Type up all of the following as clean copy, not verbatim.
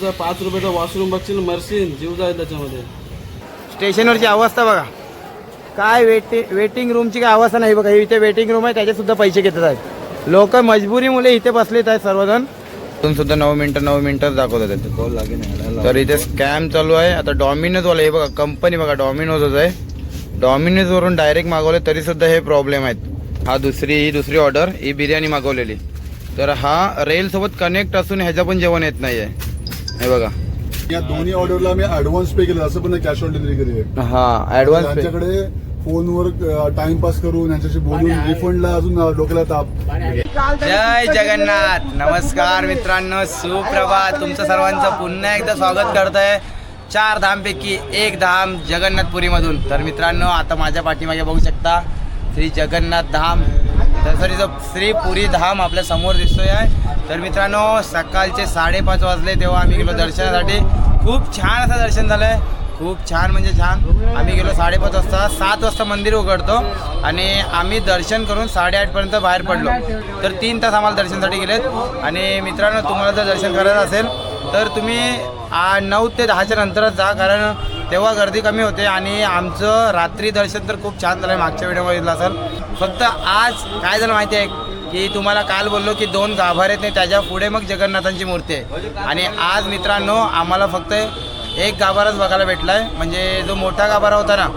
तुझा 5 रुपयाचा वॉशरूम बघशील मरशील, जीव जाईल त्याच्यामध्ये. स्टेशनवरची अवस्था बघा काय. वेटिंग रूमची काय अवस्था नाही बघा. इथे वेटिंग रूम आहे, त्याचे सुद्धा पैसे घेतात आहेत लोक. मजबुरीमुळे इथे बसलेत आहेत सर्वजण. इथून सुद्धा 9 मिनिटं दाखवतात आहेत. तर इथे स्कॅम चालू आहे आता. डॉमिनोजवाला हे बघा, कंपनी बघा डॉमिनोजच आहे. डॉमिनोजवरून डायरेक्ट मागवले तरी सुद्धा हे प्रॉब्लेम आहेत. ही दुसरी ऑर्डर, ही बिर्याणी मागवलेली. तर हा रेल सोबत कनेक्ट असून ह्याच्या पण जेवण येत नाहीये. हे बघा या दोन्ही ऑर्डरला मी ऍडव्हान्स पे केलं, असं पण कॅश ऑन डिलिव्हरी केली. हा ऍडव्हान्स त्यांच्याकडे फोनवर टाइमपास करून यांच्याशी बोलून रिफंडला अजून डोक्याला ताप. जय जगन्नाथ. नमस्कार मित्रांनो, सुप्रभात. तुमचं सर्वांचं पुन्हा एकदा स्वागत करत आहे 4 धामपैकी एक धाम जगन्नाथपुरीमधून. तर मित्रांनो आता माझ्या पाठीमागे बघू शकता श्री जगन्नाथ धाम, दसरीचं श्री पुरी धाम आपल्या समोर दिसतोय आहे. तर मित्रांनो सकाळचे 5:30 वाजले तेव्हा आम्ही गेलो दर्शनासाठी. खूप छान असं दर्शन झालं आहे, खूप छान म्हणजे छान. आम्ही गेलो 5:30 वाजता. 7 वाजता मंदिर उघडतो आणि आम्ही दर्शन करून 8:30पर्यंत बाहेर पडलो. तर 3 तास आम्हाला दर्शनासाठी गेलेत. आणि मित्रांनो तुम्हाला जर दर्शन करायचं असेल तर तुम्ही 9 ते 10च्या नंतरच जा, कारण तेव्हा गर्दी कमी होते. आणि आमचं रात्री दर्शन तर खूप छान झालं आहे, मागच्या व्हिडिओमध्ये दिलं असेल. फक्त आज काय झालं माहिती आहे की तुम्हाला काल बोललो की 2 गाभारे आहेत नाही, त्याच्या पुढे मग जगन्नाथांची मूर्ती आहे. आणि आज मित्रांनो आम्हाला फक्त एक गाभाराच बघायला भेटला आहे. म्हणजे जो मोठा गाभारा होता ना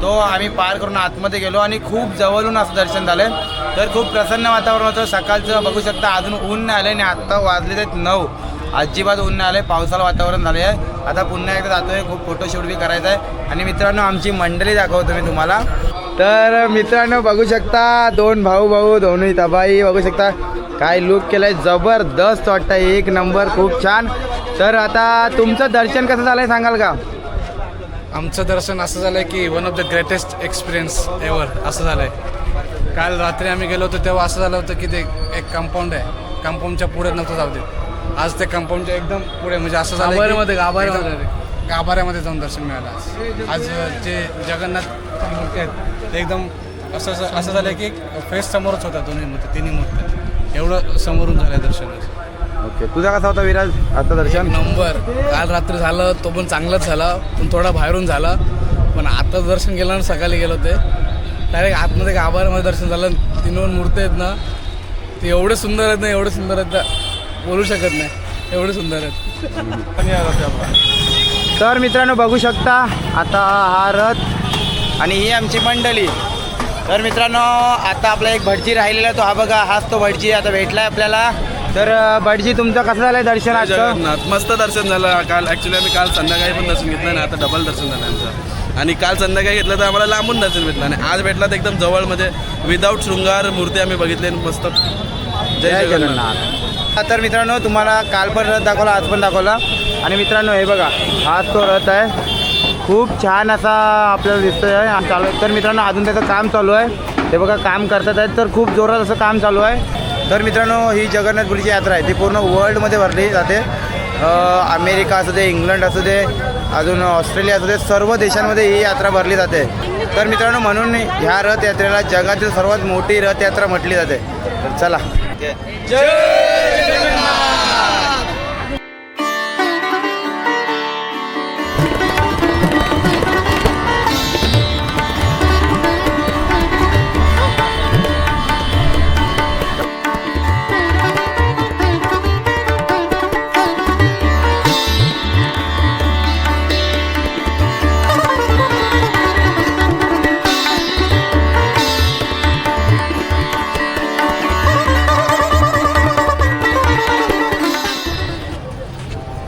तो आम्ही पार करून आतमध्ये गेलो आणि खूप जवळून असं दर्शन झालं. तर खूप प्रसन्न वातावरण होतं. सकाळचं बघू शकता अजून ऊन नाही आलं आणि आत्ता वाजले आहेत 9. अजिबात ऊन नाही आलं आहे, पावसाला वातावरण झालं आहे. आता पुन्हा एकदा जातो आहे, खूप फोटोशूट बी करायचं आहे. आणि मित्रांनो आमची मंडळी दाखवतो मी तुम्हाला. तर मित्रांनो बघू शकता 2 भाऊ दोन्ही तबाई बघू शकता. काय लुक केलाय, जबरदस्त वाटतं, एक नंबर, खूप छान. तर आता तुमचं दर्शन कसं झालंय सांगाल का? आमचं दर्शन असं झालं की one of the greatest experience ever असं झालं आहे. काल रात्री आम्ही गेलो होतो तेव्हा असं झालं होतं की ते एक कंपाऊंड आहे, कंपाऊंडच्या पुढे नव्हतं जाऊ दे. आज ते कंपाऊंडच्या एकदम पुढे, म्हणजे असं झालं गाभाऱ्यामध्ये जाऊन दर्शन मिळालं. आज जे जगन्नाथ मूर्ती आहेत ते एकदम असं झालं की फेस समोरच होता, तिन्ही मूर्ती एवढं समोरून झालं दर्शन. ओके, तुझा कसा होता विराज आता दर्शन? नंबर. काल रात्री झालं तो पण चांगलाच झाला, पण थोडा बाहेरून झाला. पण आता दर्शन गेलं ना, सकाळी गेलो ते डायरेक्ट आतमध्ये गाभाऱ्यामध्ये दर्शन झालं. 3 मूर्ती आहेत ना, ते एवढे सुंदर आहेत ना, एवढे सुंदर आहेत ना, बोलू शकत नाही, एवढे सुंदर आहेत. तर मित्रांनो बघू शकता आता हा रथ आणि ही आमची मंडळी. तर मित्रांनो आता आपला एक भटजी राहिलेला तो हा बघा, हाच तो भटजी आता भेटलाय आपल्याला. तर भटजी तुमचं कसं झालंय दर्शन आजचं? जगन्नाथ मस्त दर्शन झालं. काल ॲक्च्युली आम्ही काल संध्याकाळी पण दर्शन घेतलं ना, आता डबल दर्शन झालं आमचं. आणि काल संध्याकाळी घेतलं तर आम्हाला लांबून दर्शन भेटलं आणि आज भेटला तर एकदम जवळमध्ये विदाऊट शृंगार मूर्ती आम्ही बघितली मस्त. जय जगन्नाथ. तर मित्रांनो तुम्हाला काल पण रथ दाखवला, आज पण दाखवला. आणि मित्रांनो हे बघा हाच तो रथ आहे, खूप छान असा आपल्याला दिसतोय चालू आहे. तर मित्रांनो अजून त्याचं काम चालू आहे, ते बघा काम करतात आहेत. तर खूप जोरात असं काम चालू आहे. तर मित्रांनो ही जगन्नाथपुरीची यात्रा आहे ती पूर्ण वर्ल्डमध्ये भरली जाते. अमेरिका असू दे, इंग्लंड असू दे, अजून ऑस्ट्रेलिया असू दे, सर्व देशांमध्ये ही यात्रा भरली जाते. तर मित्रांनो म्हणून ह्या रथयात्रेला जगातील सर्वात मोठी रथयात्रा म्हटली जाते. तर चला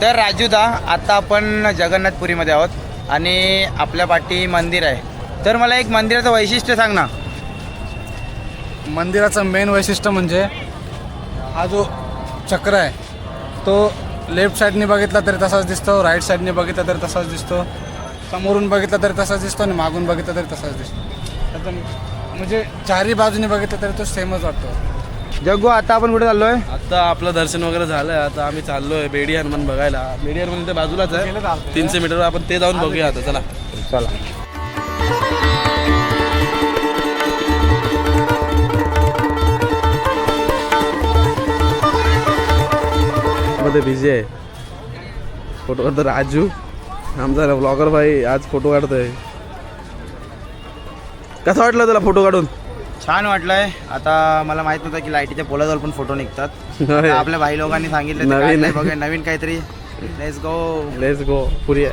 तर राजूदा आता आपण जगन्नाथपुरीमध्ये आहोत आणि आपल्या पाठी मंदिर आहे. तर मला एक मंदिराचं वैशिष्ट्य सांग ना. मंदिराचं मेन वैशिष्ट्य म्हणजे हा जो चक्र आहे तो लेफ्ट साईडने बघितला तरी तसाच दिसतो, राईट साईडने बघितला तरी तसाच दिसतो, समोरून बघितला तरी तसाच दिसतो आणि मागून बघितला तरी तसाच दिसतो. आता म्हणजे चारही बाजूने बघितलं तरी तो सेमच वाटतो. जग्गू आता आपण कुठे चाललोय? आता आपलं दर्शन वगैरे झालंय. आता आम्ही चाललोय बेडी हनुमान बघायला. बेडी हनुमान ते बाजूलाच आहे, 300 मीटर. आपण ते जाऊन बघूया आता. चला चला. मध्ये बिझी आहे. फोटो काढतो राजू, आमचा ब्लॉगर भाई आज फोटो काढतोय. कसं वाटलं तुला फोटो काढून? छान वाटलंय. आता मला माहित नव्हतं की लाईटीच्या पोलाजवळ पण फोटो निघतात. होय. आता आपल्या भाई लोकांनी सांगितलं तर नवीन काय नाही आहे. बघा, नवीन काहीतरी. Let's go. लेट्स गो पुरी.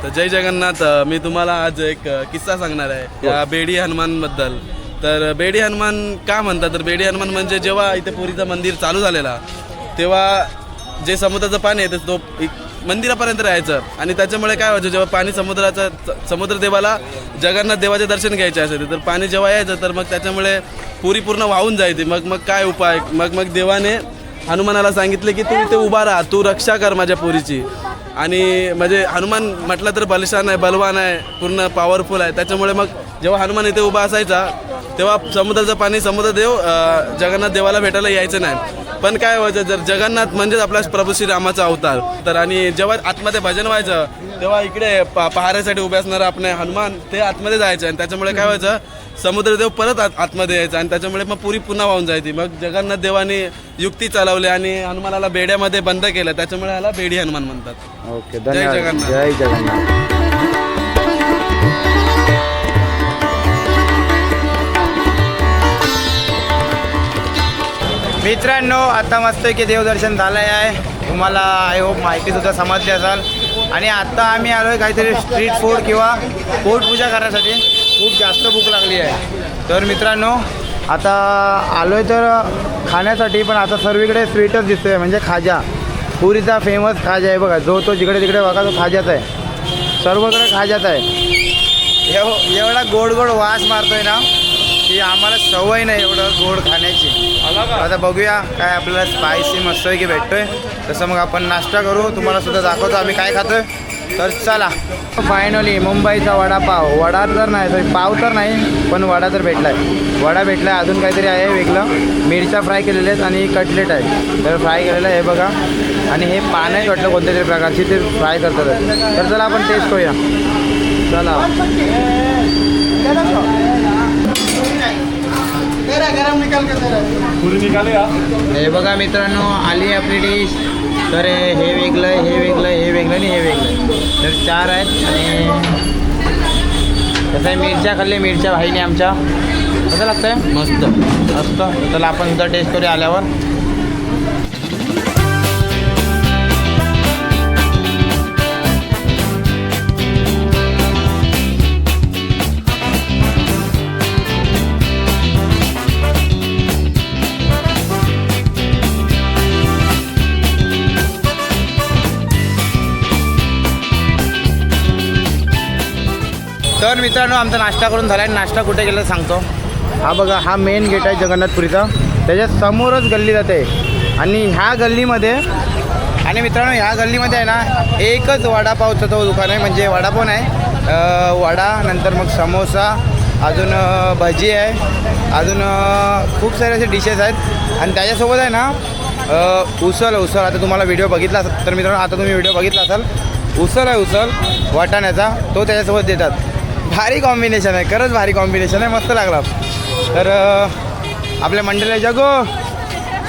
तर जय जगन्नाथ. मी तुम्हाला आज एक किस्सा सांगणार आहे या बेडी हनुमान बद्दल. तर बेडी हनुमान का म्हणतात, तर बेडी हनुमान म्हणजे जेव्हा इथे पुरीचं मंदिर चालू झालेला तेव्हा जे समुद्राचं पाणी आहे तो मंदिरापर्यंत राहायचं आणि त्याच्यामुळे काय व्हायचं, जेव्हा पाणी समुद्र देवाला जगन्नाथ देवाचे दर्शन घ्यायचे असायचे तर पाणी जेव्हा यायचं तर मग त्याच्यामुळे पुरी पूर्ण वाहून जायची. मग काय उपाय, मग देवाने हनुमानाला सांगितले की तू इथे उभा राहा, तू रक्षा कर माझ्या पुरीची. आणि म्हणजे हनुमान म्हटलं तर बलशान आहे, बलवान आहे, पूर्ण पॉवरफुल आहे. त्याच्यामुळे मग जेव्हा हनुमान इथे उभा असायचा तेव्हा समुद्राचं पाणी समुद्रदेव जगन्नाथ देवाला भेटायला यायचं नाही. पण काय व्हायचं, जर जगन्नाथ म्हणजेच आपला प्रभू श्रीरामाचा अवतार तर, आणि जेव्हा आतमध्ये भजन व्हायचं तेव्हा इकडे पहाऱ्यासाठी उभे असणारं आपले हनुमान ते आतमध्ये जायचे आणि त्याच्यामुळे काय व्हायचं, समुद्रदेव परत आतमध्ये यायचा आणि त्याच्यामुळे मग पुरी पुन्हा वाहून जायची. मग जगन्नाथ देवाने युक्ती चालवली आणि हनुमानाला बेड्यामध्ये बंद केलं, त्याच्यामुळे ह्याला बेडी हनुमान म्हणतात. ओके, जय धन्यवाद. जगन्नाथ. जय जगन्नाथ. मित्रांनो, आता मस्त की देवदर्शन झालं आहे. तुम्हाला आय होप माहितीसुद्धा समजली असाल. आणि आता आम्ही आलो आहे काहीतरी स्ट्रीट फूड किंवा पोटपूजा करण्यासाठी. खूप जास्त भूक लागली आहे. तर मित्रांनो, आता आलो आहे तर खाण्यासाठी, पण आता सर्वीकडे स्वीटच दिसतोय, म्हणजे खाजा. पुरीचा फेमस खाजा आहे बघा, जो तो जिकडे तिकडे बघा तो खाजाच आहे, सर्वकडे खाजाच आहे. एवढा गोड गोड वास मारतोय ना की आम्हाला सवय नाही एवढं गोड खाण्याची. आता बघूया काय आपल्याला स्पायसी मस्त की भेटतोय. तसं मग आपण नाश्ता करू, तुम्हाला सुद्धा दाखवतो आम्ही काय खातोय. तर चला. फायनली मुंबईचा वडापाव. वडा तर नाही, सॉरी पाव तर नाही, पण वडा तर भेटला आहे. वडा भेटला आहे. अजून काहीतरी आहे वेगळं, मिरच्या फ्राय केलेल्या आहेत आणि कटलेट आहे. तर फ्राय केलेलं आहे हे बघा. आणि हे पान आहे वाटलं कोणत्या तरी प्रकारची, ते फ्राय करतात. तर चला आपण टेस्ट करूया. चला. हे बघा मित्रांनो, आली आपली डिश. तर हे वेगळं, हे वेगळं, हे वेगळं आणि हे वेगळं. तर 4 आहेत. आणि कसं आहे, मिरच्या खाल्ली, मिरच्या भाईने आमच्या. कसं लागतंय? मस्त मस्त. चला आपण सुद्धा टेस्ट करूया आल्यावर. तर मित्रांनो, आमचा नाश्ता करून झाला आहे. नाश्ता कुठे गेला सांगतो. हा बघा, हा मेन गेट आहे जगन्नाथपुरीचा, त्याच्या समोरच गल्ली जाते. आणि ह्या गल्लीमध्ये, आणि मित्रांनो ह्या गल्लीमध्ये आहे ना एकच वडापावचं तो दुकान आहे. म्हणजे वडापाव नाही, वडा, नंतर मग समोसा, अजून भजी आहे, अजून खूप सारे असे डिशेस आहेत. आणि त्याच्यासोबत आहे ना उसळ. आता तुम्हाला व्हिडिओ बघितला असाल तर मित्रांनो, आता तुम्ही व्हिडिओ बघितला असाल, उसळ आहे, उसळ वाटाण्याचा, तो त्याच्यासोबत देतात. भारी कॉम्बिनेशन आहे, खरंच भारी कॉम्बिनेशन आहे, मस्त लागला. तर आपल्या मंडळी जगो,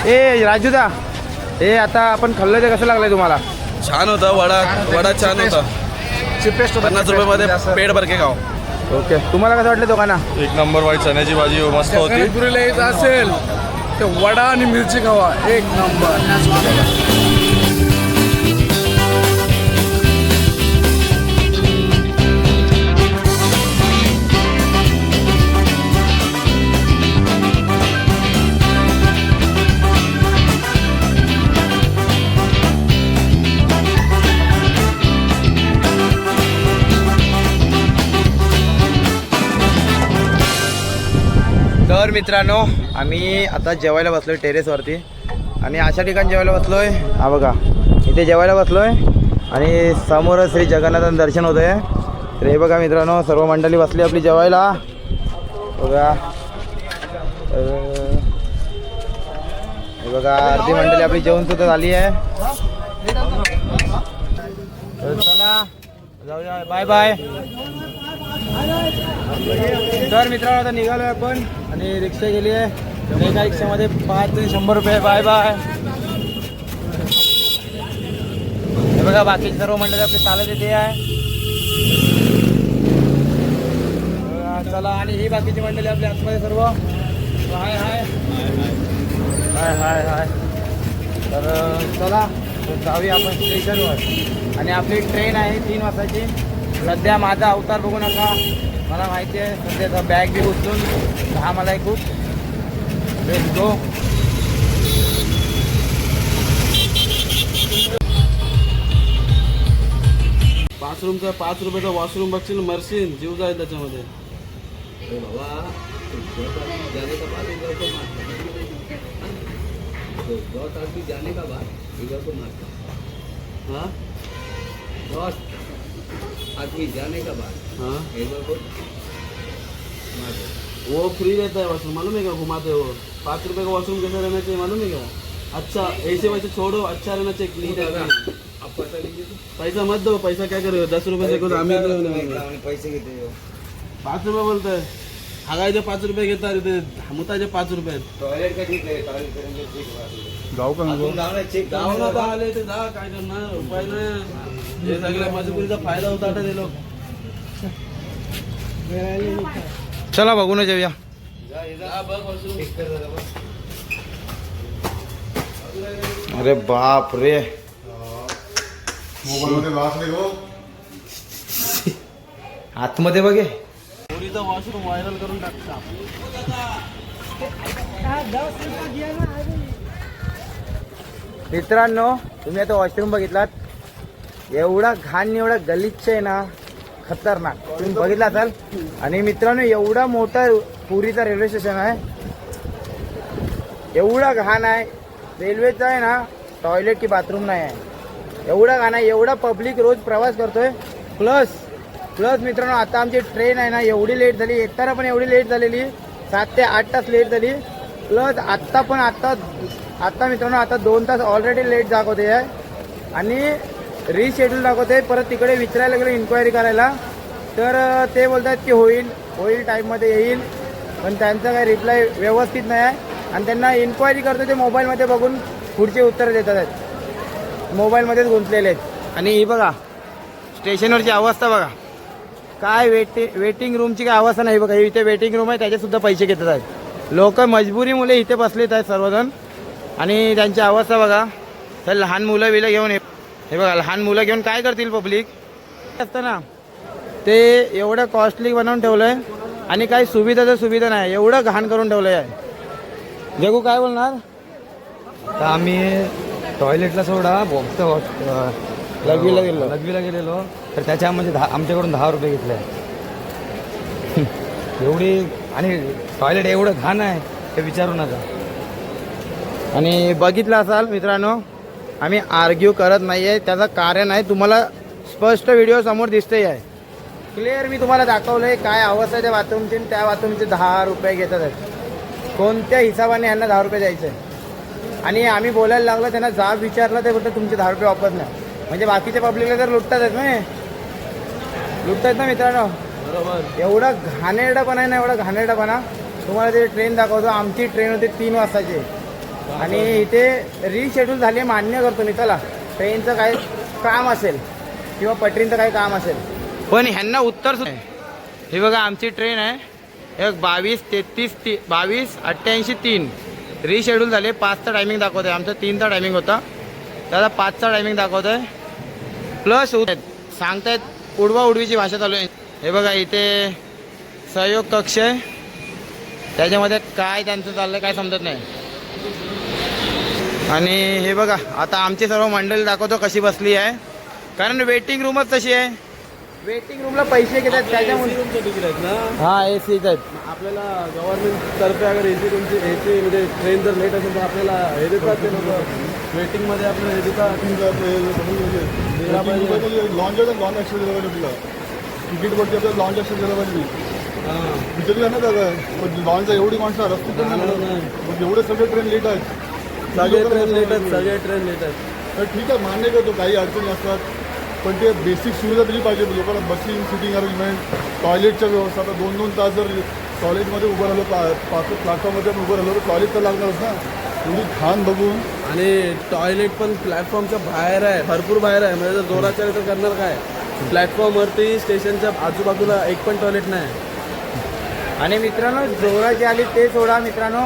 ए राजूदा, हे आता आपण खाल्लं ते कसं लागलं तुम्हाला? छान होता वडा छान होता. चिपेस्ट 50 रुपयामध्ये पेट भरके खाऊ. ओके, तुम्हाला कसं वाटलं दोघांना? एक नंबर वाईट, चण्याची भाजी मस्त होती. पुरीला यायचं असेल तर वडा आणि मिरची खावा, एक नंबर. तर मित्रांनो, आम्ही आता जेवायला बसलो आहे टेरेसवरती. आणि अशा ठिकाणी जेवायला बसलो आहे. हा बघा, इथे जेवायला बसलो आहे आणि समोरच श्री जगन्नाथाचं दर्शन होतं आहे. तर हे बघा मित्रांनो, सर्व मंडळी बसली आपली जेवायला बघा. हे बघा, अर्धी मंडळी आपली जेवण सुद्धा झाली आहे. तर चला जाऊया, बाय बाय. तर मित्रांनो, आता निघालो आहे आपण आणि रिक्षा गेली आहे. एका रिक्षामध्ये 5 ते 100 रुपये. Bye bye. चला बाकीची सर्व मंडळी आपली चालत येते आहे. चला आणि ही बाकीची मंडळी आपली आतमध्ये सर्व हाय हाय हाय हाय हाय. तर चला जाऊया आपण स्टेशनवर आणि आपली ट्रेन आहे 3 वाजताची. सध्या माझा अवतार बघू नका, मला माहिती आहे सध्याचा बॅग बी उचलून घाम आलाय खूप. Let's go. बाथरूमचा 5 रुपयाचा वॉशरूम बघशील मरशील, जीव जाईल त्याच्यामध्ये. हाँ? हाँ? वो फ्री रहता है वॉशरूम, मालूम है क्या? घुमाते हो 5 रुपए का वॉशरूम कैसा रहना चाहिए मालूम है क्या? अच्छा ऐसे वैसे छोड़ो, अच्छा रहना चाहिए, नीट रहना. पैसा मत दो, पैसा क्या करो, 10 रुपये से कुछ आम्ही पैसे घेते 5 रुपये बोलतोय. हागायचे 5 रुपये घेतात, इथे मुताचे 5 रुपये. टॉयलेट का ठीक आहे, टॉयलेट जाऊ का नको? जाऊ ना आता आले ते जा, काय करणार, उपाय नाही. हे सगळ्या मजबुरीचा फायदा होता आता ते लोक. चला बघून जाऊया. जा बघ वॉशरूम. अरे बाप रे, मोबाईलमध्ये वास नाही हो. आतमध्ये बघे. पोरीचा वॉशरूम व्हायरल करून टाकता. मित्रांनो तुम्ही आता वॉशरूम बघितलात, एवढा घाण एवढा गलिच्छ आहे ना, खतरनाक. तुम्ही बघितला असाल. आणि मित्रांनो एवढा मोठा पुरीचा रेल्वे स्टेशन आहे, एवढा घाण आहे. रेल्वेचा आहे ना टॉयलेट की बाथरूम नाही आहे, एवढा घाण आहे. एवढा पब्लिक रोज प्रवास करतोय. प्लस मित्रांनो आता आमची ट्रेन आहे ना एवढी लेट झाली, येताना पण एवढी लेट झालेली, 7 ते 8 तास लेट झाली. प्लस आत्ता मित्रांनो आता 2 तास ऑलरेडी लेट दाखवते आहे आणि रिशेड्यूल दाखवते. परत तिकडे विचारायला गेलो इन्क्वायरी करायला, तर ते बोलतात की होईल टाईममध्ये येईल, पण त्यांचा काही रिप्लाय व्यवस्थित नाही आहे. आणि त्यांना इन्क्वायरी करतो ते मोबाईलमध्ये बघून पुढचे उत्तर देतात आहेत, मोबाईलमध्येच गुंतलेले आहेत. आणि ही बघा स्टेशनवरची अवस्था बघा, काय वेटिंग रूमची काय अवस्था नाही बघा. इथे वेटिंग रूम आहे, त्याचे सुद्धा पैसे घेतात आहेत लोक. मजबुरीमुळे इथे बसलेत आहेत सर्वजण. आणि त्यांची अवस्था बघा. तर लहान मुलं बिलं घेऊन हे बघा, लहान मुलं घेऊन काय करतील पब्लिक असतं ना. ते एवढं कॉस्टली बनवून ठेवलं आहे आणि काही सुविधा नाही, एवढं घाण करून ठेवलं आहे. जगू काय बोलणार? तर आम्ही टॉयलेटला सोडा बघतो लघवीला गेलेलो, तर त्याच्यामध्ये आमच्याकडून 10 रुपये घेतले. एवढी आणि टॉयलेट एवढं घाण आहे ते विचारू नका. आणि बघितलं असाल मित्रांनो, आम्ही आर्ग्यू करत नाही आहे, त्याचं कारण आहे तुम्हाला स्पष्ट व्हिडिओ समोर दिसतंय आहे. क्लिअर मी तुम्हाला दाखवलं आहे काय अवस्था आहे त्या बाथरूमची. त्या बाथरूमचे 10 रुपये घेतात आहेत. कोणत्या हिसाबाने यांना 10 रुपये द्यायचे आहे? आणि आम्ही बोलायला लागलो, त्यांना जाब विचारला ते बोलतो तुमचे 10 रुपये वापस नाही. म्हणजे बाकीच्या पब्लिकला तर लुटतात ना मित्रांनो. बरोबर. एवढा घाणेरडापणा आहे ना, एवढा घाणेरडापणा. तुम्हाला ते ट्रेन दाखवतो, आमची ट्रेन होती 3 वाजताची आणि इथे रिशेड्यूल झाली, मान्य करतो मी. चला ट्रेनचं काही काम असेल किंवा पटरींचं काही काम असेल, पण ह्यांना उत्तर हे बघा आमची ट्रेन आहे 22:88:3 रिशेड्यूल झाले. 5चा टायमिंग दाखवत आहे, आमचा 3चा टायमिंग होता, त्याला 5चा टायमिंग दाखवत आहे. प्लस सांगतायत उडवाउडवीची भाषा चालू आहे. हे बघा इथे सहयोग कक्ष आहे, त्याच्यामध्ये काय त्यांचं चाललं काय समजत नाही. आणि हे बघा आता आमची सर्व मंडळी दाखवतो कशी बसली आहे, कारण वेटिंग रूमच तशी आहे. वेटिंग रूमला पैसे घेतात त्याच्यामुळे. रूमचे तिकीट आहेत ना. हां एसीच आहेत. आपल्याला गव्हर्नमेंट तर्फे अगर एसी रूमची एसी म्हणजे ट्रेन जर लेट असेल तर आपल्याला हे देतात ते लोक वेटिंगमध्ये आपल्याला हे देतात. लॉन्च आहे, लॉन्च एक्स्ट्रा दिला पाहिजे तुला. तिकीटवरती आपल्याला लॉन्च एक्स्ट्रा दिला पाहिजे. तिथे ना दादा लॉन्चचा एवढी माणसं रस्ते पण नाही, एवढे सगळे ट्रेन लेट आहेत. सगळे ट्रेन लेट आहेत, सगळे ट्रेन लेट आहेत. तर ठीक आहे, मान्य करतो काही अडचणी असतात, पण ते बेसिक सुविधा दिली पाहिजे लोकांना. बसिंग, सिटिंग अरेंजमेंट, टॉयलेटच्या व्यवस्था. आता 2-2 तास जर कॉलेजमध्ये उभं राहिलो, प्लॅटफॉर्ममध्ये उभं राहिलो तर टॉयलेट तर लागणारच ना. एवढी घाण बघून आणि टॉयलेट पण प्लॅटफॉर्मच्या बाहेर आहे, भरपूर बाहेर आहे. म्हणजे जर जोराच्या तर करणार काय. प्लॅटफॉर्मवरती स्टेशनच्या आजूबाजूला एक पण टॉयलेट नाही. आणि मित्रांनो जोराची आली ते सोडा मित्रांनो,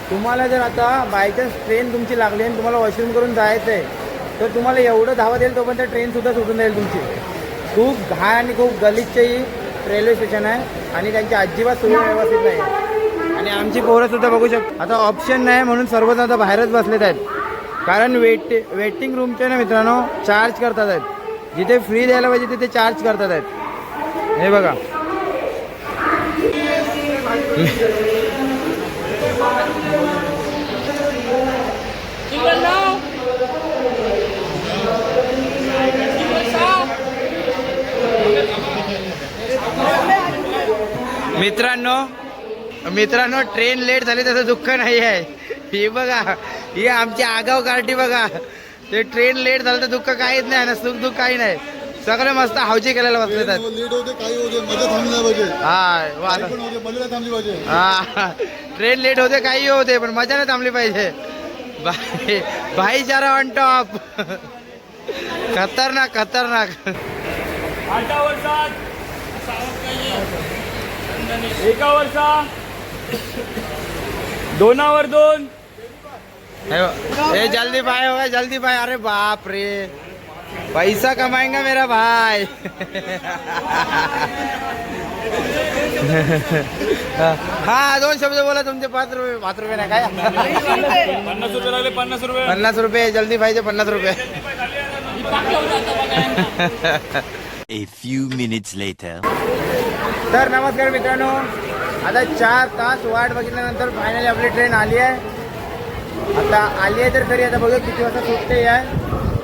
तुम्हाला जर आता बायचान्स ट्रेन तुमची लागली आणि तुम्हाला वॉशरूम करून जायचं आहे तर तुम्हाला एवढं धावत येईल तोपर्यंत ट्रेनसुद्धा सुटून जाईल तुमची. खूप घाण आणि खूप गलिच्छही रेल्वे स्टेशन आहे आणि त्यांची अजिबात सुविधा व्यवस्थित नाही. आणि आमची पोरंसुद्धा बघू शकतो आता ऑप्शन नाही म्हणून सर्वजण आता बाहेरच बसलेत आहेत. कारण वेटिंग रूमचे ना मित्रांनो चार्ज करतात आहेत. जिथे फ्री द्यायला पाहिजे तिथे चार्ज करतात आहेत. हे बघा मित्रांनो ट्रेन लेट झाली त्याचं दुःख नाही आहे. ही बघा ही आमची आगाव कार्टी बघा. ते ट्रेन लेट झालं तर दुःख काहीच नाही ना, सुख दुःख काही नाही. सगळे मस्त हावजी केलेला बसले आहेत. लेट होते काही होते मजा थांबली नाही पाहिजे. हा पण होते मजा नाही थांबली पाहिजे. हा ट्रेन लेट होते काही होते पण मजा नाही थांबली पाहिजे. भाईचारा ऑन टॉप. खतरनाक खतरनाक. एका वर्षा 2 2 ए जल्दी भाई होगा जल्दी भाई. अरे बाप रे पैसा कमाएगा मेरा भाई. हा 2 शब्द बोला तुमचे 5 रुपये नाही काय. 50 रुपये लागले. 50 रुपये जल्दी भाईचे 50 रुपये. A few minutes later. तर नमस्कार मित्रांनो, आता 4 तास वाट बघितल्यानंतर फायनली आपली ट्रेन आली आहे. आता आली आहे तर खरी. आता बघूया किती वाजता सुटते आहे.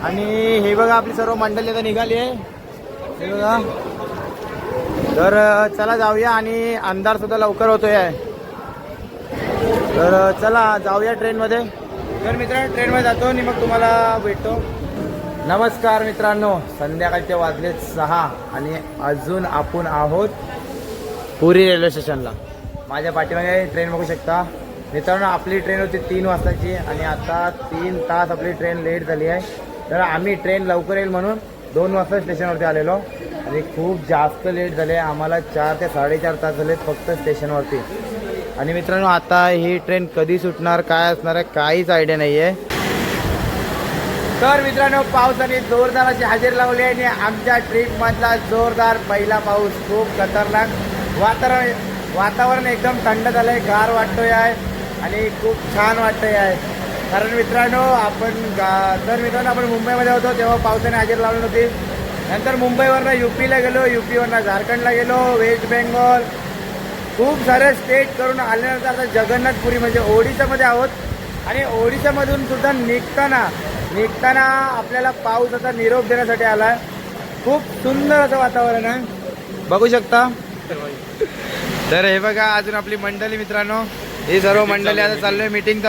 आणि हे बघा आपली सर्व मंडळी आता निघाली आहे. हे बघा तर चला जाऊया. आणि अंधार सुद्धा लवकर होतोय आहे. तर चला जाऊया ट्रेनमध्ये. तर मित्रांनो ट्रेनमध्ये जातो आणि मग तुम्हाला भेटतो. नमस्कार मित्रांनो, संध्याकाळचे वाजलेत 6 आणि अजून आपण आहोत पुरी रेल्वे स्टेशनला. माझ्या पाठीमागे ट्रेन बघू शकता मित्रांनो. आपली ट्रेन होती 3 वाजताची आणि आता 3 तास आपली ट्रेन लेट झाली आहे. तर आम्ही ट्रेन लवकर येईल म्हणून 2 वाजता स्टेशनवरती आलेलो आणि खूप जास्त लेट झाले. आम्हाला 4 ते 4.5 तास झालेत फक्त स्टेशनवरती. आणि मित्रांनो आता ही ट्रेन कधी सुटणार काय असणार आहे काहीच आयडिया नाही आहे. तर मित्रांनो पावसाने जोरदार अशी हजेरी लावली आहे आणि आमच्या ट्रिपमधला जोरदार पहिला पाऊस. खूप खतरनाक वातावरण एकदम थंड झालं आहे, गार वाटतोय आहे आणि खूप छान वाटतंय आहे. कारण मित्रांनो आपण मुंबईमध्ये होतो तेव्हा पावसाने हजेरी लावली नव्हती. नंतर मुंबईवरनं युपीला गेलो, युपीवरनं झारखंडला गेलो, वेस्ट बेंगॉल खूप सारे स्टेट करून आल्यानंतर आता जगन्नाथपुरी म्हणजे ओडिशामध्ये आहोत. आणि ओडिशामधून सुद्धा निघताना आपल्याला पावसाचा निरोप देण्यासाठी आला आहे. खूप सुंदर असं वातावरण आहे बघू शकता. तर हे बघा अजून आपली मंडळी मित्रांनो, ही सर्व मंडळी आता चाललोय मीटिंग.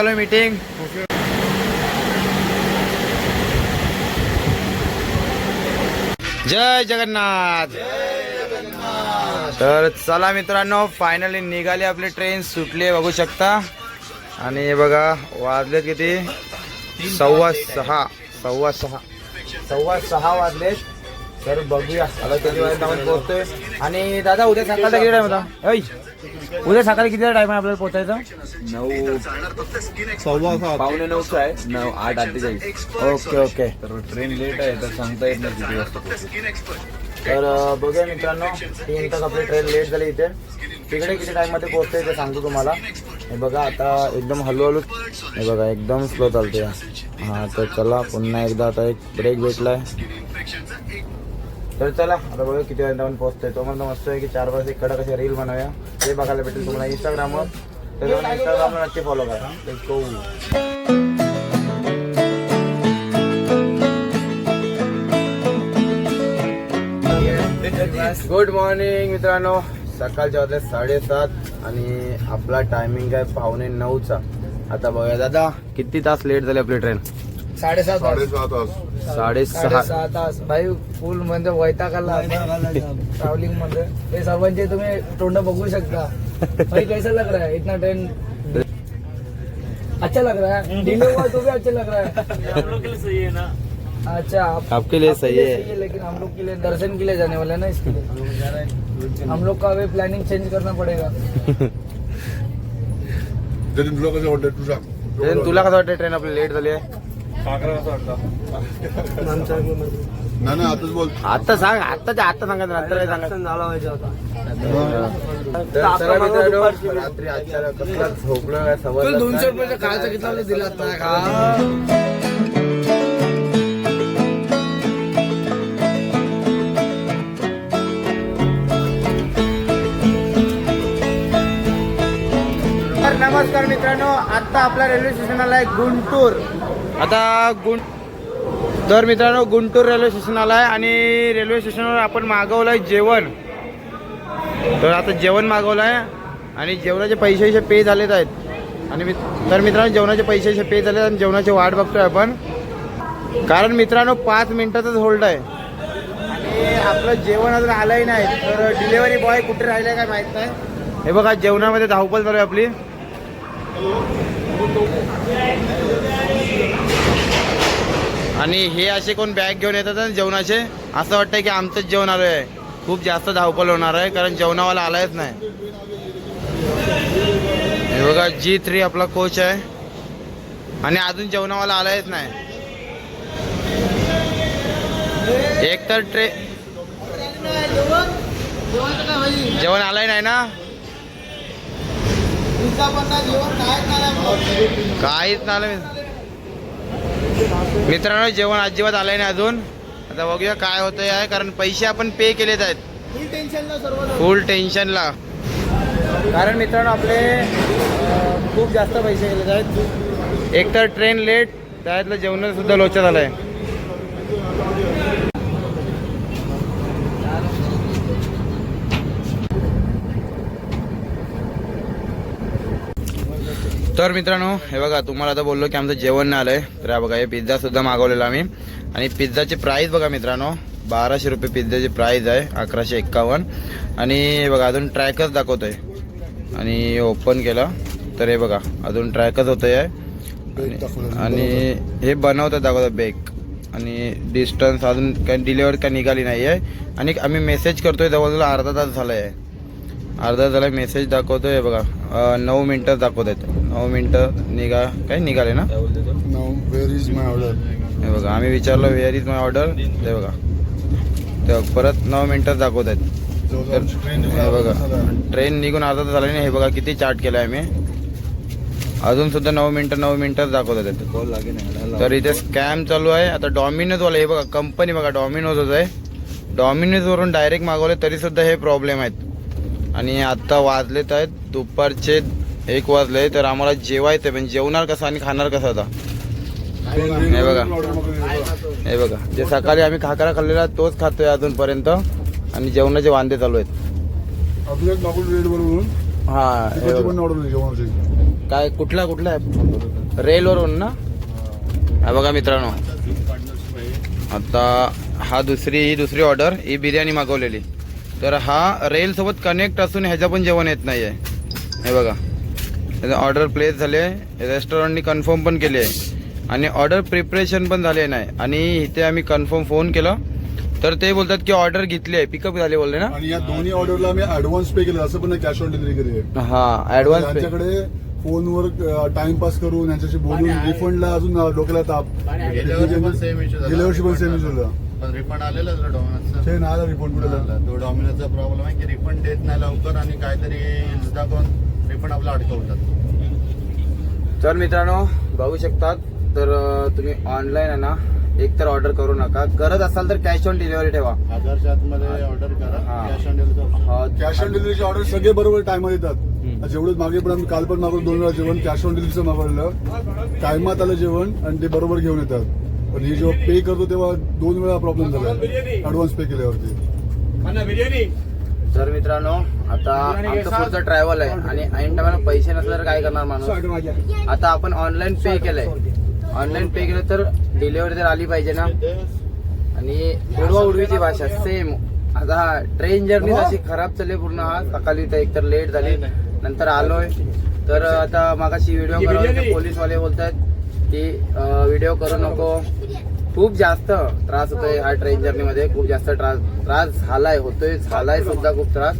जय जगन्नाथ. तर चला मित्रांनो फायनली निघाली आपली ट्रेन, सुटली बघू शकता. आणि हे बघा वाजलेत किती 6:15 वाजलेत. तर बघूया आता किती वाजता आपण पोहोचतोय. आणि दादा उद्या सकाळचा किती टाइम होता? उद्या सकाळी किती टाइम आहे आपल्याला पोहोचायचं? 9:15 आहे. 8:48. ओके. तर ट्रेन लेट आहे तर सांगता येत नाही किती वाजता पोहोचेल. तर बघूया मित्रांनो 3 तास आपली ट्रेन लेट झाली. इथे तिकडे किती टाइममध्ये पोहोचते ते सांगतो तुम्हाला. हे बघा आता एकदम हळूहळू, हे बघा एकदम स्लो चालते. हां तर चला पुन्हा एकदा आता एक ब्रेक भेटलाय. तर चला आता बघा किती वाजता आपण पोहोचतोय. तो म्हणतो मस्त आहे की 4 वाजता एक कडक अशी रील बनवूया. ते बघायला भेटेल तुम्हाला इंस्टाग्रामवर. तर इंस्टाग्रामला नक्की फॉलो करा. Let's go. गुड मॉर्निंग मित्रांनो. सकाळच्या वाजले 7:30 आणि आपला टायमिंग आहे 8:45चा. आता बघा दादा किती तास लेट झाली आपली ट्रेन? 6:30 तास. 6:30 तास भाई फुल म्हणजे वैताग आला ट्रॅव्हलिंग मध्ये. हे सर्वांचे तुम्ही तोंड बघू शकता भाई कैसा लग रहा है इतना ट्रेन. अच्छा लग रहा है, डिले हुआ तो भी अच्छा लग रहा है। हम लोग के लिए सही है ना। अच्छा आपके लिए सही है। लेकिन हम लोग के लिए दर्शन के लिए जाने वाले हैं ना, इसके लिए हम लोग का अभी प्लानिंग चेंज करना पड़ेगा। जरी तुला कसं वाटतं तू सांग. जयंत, तुला कसं वाटतं ट्रेन आपली लेट झाली आहे? नाही आताच बोल. आता सांग, आता सांगा, नंतर काय सांगा. झाला पाहिजे होता. तर चला मित्रांनो, रात्री आजच्या कसला झोपलो काय समजलं 200 रुपयाचा खायचं किती दिला नाही का? तर नमस्कार मित्रांनो, आता आपला रेल्वे स्टेशन आलाय गुंटूर. तर मित्रांनो, गुंटूर रेल्वे स्टेशन आलाय आणि रेल्वे स्टेशनवर आपण मागवलंय जेवण. तर आता जेवण मागवलंय आणि जेवणाचे पैसे पे झालेत आहेत. आणि तर मित्रांनो, जेवणाचे पैसे पे झालेत आणि जेवणाची वाट बघतोय आपण, कारण मित्रांनो 5 मिनिटाचाच होल्ड आहे आणि आपलं जेवण अजून आलंही नाही. तर डिलेव्हरी बॉय कुठे राहिलाय काय माहित नाही. हे बघा, जेवणामध्ये धावपळ चालू आहे आपली. आणि हे असे कोण बॅग घेऊन येतात ना जेवणाचे, असं वाटतंय की आमचंच जेवण आलं आहे. खूप जास्त धावपळ होणार आहे कारण जेवणावाला आलायच नाही. हे बघा, G3 आपला कोच आहे आणि अजून जेवणावाला आलायच नाही. एक तर जेवण आलंय नाही ना, काहीच नाही मित्रांनो. जेवण अजिबात आलंय नाही अजून. आता बघूया काय होतंय आहे, कारण पैसे आपण पे केलेत आहेत फुल टेन्शनला. कारण मित्रांनो आपले खूप जास्त पैसे गेलेत आहेत. एक तर ट्रेन लेट, त्यातलं जेवण सुद्धा लोचा झालंय. तर मित्रांनो, हे बघा, तुम्हाला आता बोललो की आमचं जेवण नाही आलंय. तर हा बघा, हे पिझ्झा सुद्धा मागवलेला आम्ही आणि पिझ्झाची प्राईस बघा मित्रांनो, 1200 रुपये पिझ्झाची प्राईस आहे, 1151. आणि हे बघा, अजून ट्रॅकच दाखवतोय आणि ओपन केला तर हे बघा अजून ट्रॅकच होतंय आहे. आणि हे बनवतात दाखवतं बेक आणि डिस्टन्स अजून काही डिलिव्हरी काय निघाली नाही आहे. आणि आम्ही मेसेज करतोय, जवळजवळ अर्धा तास झाला आहे. अर्धा झाला मेसेज दाखवतोय. हे बघा 9 मिनटं दाखवत आहेत. 9 मिनटं काय निघाले ना. Where is my order. हे बघा, आम्ही विचारलं वेअर इज माय ऑर्डर, ते बघा ते परत 9 मिनटं दाखवत आहेत. हे बघा, ट्रेन निघून अर्धा तास झाला नाही. हे बघा किती चार्ट केलं आहे आम्ही, अजून सुद्धा 9 मिनटं दाखवत आहेत. तर इथे स्कॅम चालू आहे. आता डॉमिनोजवाला, हे बघा कंपनी बघा, डॉमिनोजच आहे. डॉमिनोजवरून डायरेक्ट मागवले तरी सुद्धा हे प्रॉब्लेम आहेत. आणि आत्ता वाजलेत आहेत दुपारचे 1 वाजले. तर आम्हाला जेवायचं पण जेवणार कसं आणि खाणार कसं आता. हे बघा, हे बघा, जे सकाळी आम्ही खाकरा खाल्लेला तोच खातोय अजूनपर्यंत आणि जेवणाचे वांदे चालू आहेत. अजून एक मागून रेड वरून हा, हे बघा. ऑर्डर जेवणाची. काय कुठला आहे रेलवरून ना. हा बघा मित्रांनो, आता ही दुसरी ऑर्डर, ही बिर्याणी मागवलेली. तर हा रेल सोबत कनेक्ट असून ह्याच्या पण जेवण येत नाही आहे. हे बघा, ऑर्डर प्लेस झाले आहे, रेस्टॉरंटनी कन्फर्म पण केली आहे आणि ऑर्डर प्रिपरेशन पण झाले नाही. आणि इथे आम्ही कन्फर्म फोन केला तर ते बोलतात की ऑर्डर घेतली आहे, पिकअप झाली बोलले ना. आणि या दोन्ही ऑर्डरला मी ऍडव्हान्स पे केलं, असं पण कॅश ऑन डिलिव्हरी केली. हा, ऍडव्हान्स पे. त्यांच्याकडे फोनवर टाइमपास करून यांच्याशी बोलून रिफंडला अजून डोक्याला ताप. गेल्या वर्षी पण सेम इश्यू पण रिफंड आलेलं डॉमिनोजचं ते नाही आला रिफंड कुठे. तो डॉमिनोजचा प्रॉब्लेम आहे की रिफंड देत नाही लवकर आणि काहीतरी दाखवून रिफंड आपला अडकवतात. तर मित्रांनो बघू शकतात. तर तुम्ही ऑनलाईन आहे ना, एक तर ऑर्डर करू नका. गरज असाल तर कॅश ऑन डिलिव्हरी ठेवा. 1000च्या आतमध्ये ऑर्डर करा. Cash on delivery cash on डिलिव्हरीचे ऑर्डर सगळे बरोबर टायमात येतात. जेवढं मागे पण आम्ही काल पण मागवलं 2 वेळा जेवण कॅश ऑन डिलिव्हरीचं मागवलं, टायमात आलं जेवण आणि ते बरोबर घेऊन येतात. पण हे जेव्हा पे करतो तेव्हा 2 वेळा प्रॉब्लेम झाला ऍडव्हान्स पे केल्यावरती. तर मित्रांनो, आता आमचं पुढचं ट्रॅव्हल आहे आणि ऐन टायमाला पैसे नसल्यावर काय करणार माणूस. आता आपण ऑनलाईन पे केलंय, ऑनलाईन पे केलं तर डिलिव्हरी तर आली पाहिजे ना. आणि उडवा उडवीची भाषा सेम. आता ट्रेन जर्नी अशी खराब चालली पूर्ण. हा सकाळी तर एकतर लेट झाली, नंतर आलोय तर आता मागाशी व्हिडिओ करायला पोलीसवाले बोलतात की व्हिडिओ करू नको. खूप जास्त त्रास होतोय ह्या ट्रेन जर्नीमध्ये, खूप जास्त त्रास झालाय सुद्धा खूप त्रास.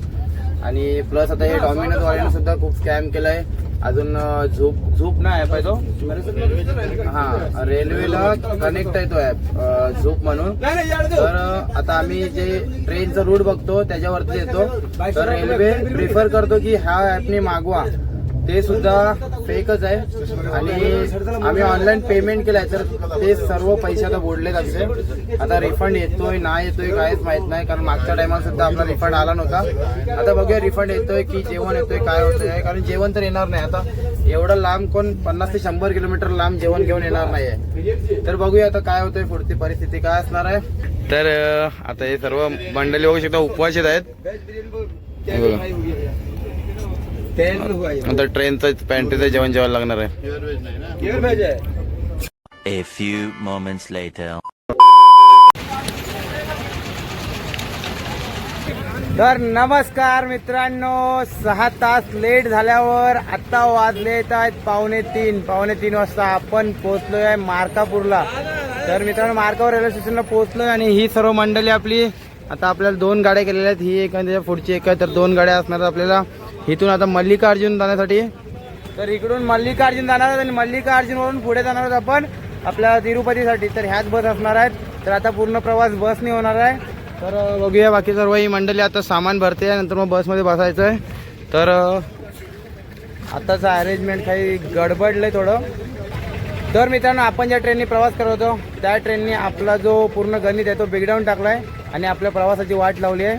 आणि प्लस आता हे डॉमिनोज वाल्याने सुद्धा खूप स्कॅम केलाय. अजून झूप ना ऍप आहे तो, हा रेल्वेला कनेक्ट आहे तो ऍप झूप म्हणून. तर आता आम्ही जे ट्रेनचा रूट बघतो त्याच्यावरती येतो, तर रेल्वे प्रिफर करतो की ह्या ऍपने मागवा. ते सुद्धा फेकच आहे. आणि आम्ही ऑनलाईन पेमेंट केलंय तर ते सर्व पैसे आता बुडलेत आमचे. आता रिफंड येतोय नाही येतोय काहीच माहित नाही, कारण मागच्या टायमाला सुद्धा आपला रिफंड आला नव्हता. आता बघूया रिफंड येतोय की जेवण येतोय काय होतंय, कारण जेवण तर येणार नाही. आता एवढं लांब कोण 50 ते 100 किलोमीटर लांब जेवण घेऊन येणार नाहीये. तर बघूया आता काय होतंय, पुढची परिस्थिती काय असणार आहे. तर आता हे सर्व मंडळी बघू शकता उपवासित आहेत. हे बघा. आता ट्रेनचं पॅन्ट्रीचं जेवण जेवायला लागणार आहे. A few moments later. तर नमस्कार मित्रांनो, 6 तास लेट झाल्यावर आता वाजलेत आहेत 2:45 वाजता आपण पोहोचलोय आहे मार्कापूरला. तर मित्रांनो मार्कापूर रेल्वे स्टेशनला पोहोचलोय आणि ही सर्व मंडळी आपली. आता आपल्याला 2 गाड्या केलेल्या आहेत, ही एक आणि त्याच्या पुढची एक आहे. तर 2 गाड्या असणार आपल्याला इथून आता मल्लिकार्जुन जाण्यासाठी. तर इकडून मल्लिकार्जुन जाणार आहेत आणि मल्लिकार्जुनवरून पुढे जाणार आहोत आपण आपल्या तिरुपतीसाठी. तर ह्याच बस असणार आहेत. तर आता पूर्ण प्रवास बसने होणार आहे. तर बघूया बाकी सर्व ही मंडळी आता सामान भरते, नंतर मग बसमध्ये बसायचं आहे. तर आताचं अरेंजमेंट काही गडबडलं थोडं. तर मित्रांनो आपण ज्या ट्रेनने प्रवास करत होतो त्या ट्रेनने आपला जो पूर्ण गणित आहे तो बिघडवून टाकला आहे आणि आपल्या प्रवासाची वाट लावली आहे.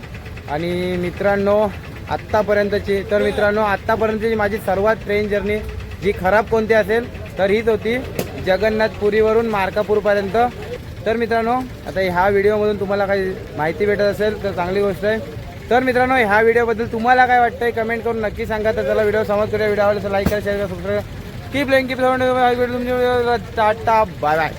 आणि मित्रांनो आत्तापर्यंतची माझी सर्वात ट्रेन जर्नी जी खराब कोणती असेल तर हीच होती, जगन्नाथपुरीवरून मार्कापूरपर्यंत. तर मित्रांनो आता ह्या व्हिडिओमधून तुम्हाला काही माहिती भेटत असेल तर चांगली गोष्ट आहे. तर मित्रांनो ह्या व्हिडिओबद्दल तुम्हाला काय वाटतंय कमेंट करून नक्की सांगा. तर चला व्हिडिओ समज करूया. व्हिडिओ आवडला तर लाईक करा, शेअर करा, subscribe. Keep playing keep tata bye bye.